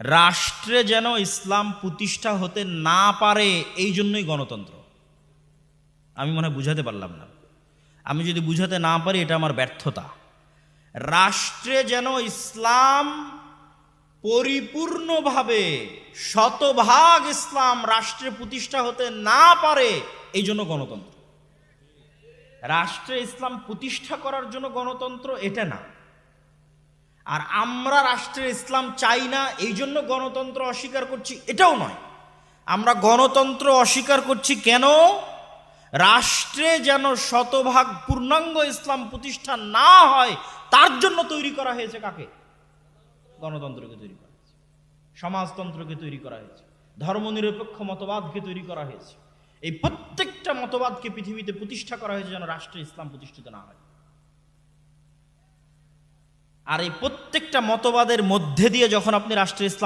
রাষ্ট্রে যেন ইসলাম প্রতিষ্ঠা হতে না পারে, এই জন্যই গণতন্ত্র। আমি মনে হয় বুঝাতে পারলাম না। আমি যদি বুঝাতে না পারি এটা আমার ব্যর্থতা। রাষ্ট্রে যেন ইসলাম পরিপূর্ণভাবে শতভাগ ইসলাম রাষ্ট্রে প্রতিষ্ঠা হতে না পারে, এই জন্য গণতন্ত্র। রাষ্ট্রে ইসলাম প্রতিষ্ঠা করার জন্য গণতন্ত্র এটা না। আর আমরা রাষ্ট্রে ইসলাম চাই না এই জন্য গণতন্ত্র অস্বীকার করছি, এটাও নয়। আমরা গণতন্ত্র অস্বীকার করছি কেন? রাষ্ট্রে যেন শতভাগ পূর্ণাঙ্গ ইসলাম প্রতিষ্ঠা না হয় তার জন্য তৈরি করা হয়েছে কাকে? গণতন্ত্রকে তৈরি করা হয়েছে, সমাজতন্ত্রকে তৈরি করা হয়েছে, ধর্মনিরপেক্ষ মতবাদকে তৈরি করা হয়েছে। এই প্রত্যেকটা মতবাদকে পৃথিবীতে প্রতিষ্ঠা করা হয়েছে যেন রাষ্ট্রে ইসলাম প্রতিষ্ঠিত না হয়। আর এই প্রত্যেকটা মতবাদের মধ্যে দিয়ে যখন আপনি রাষ্ট্রে ইসলাম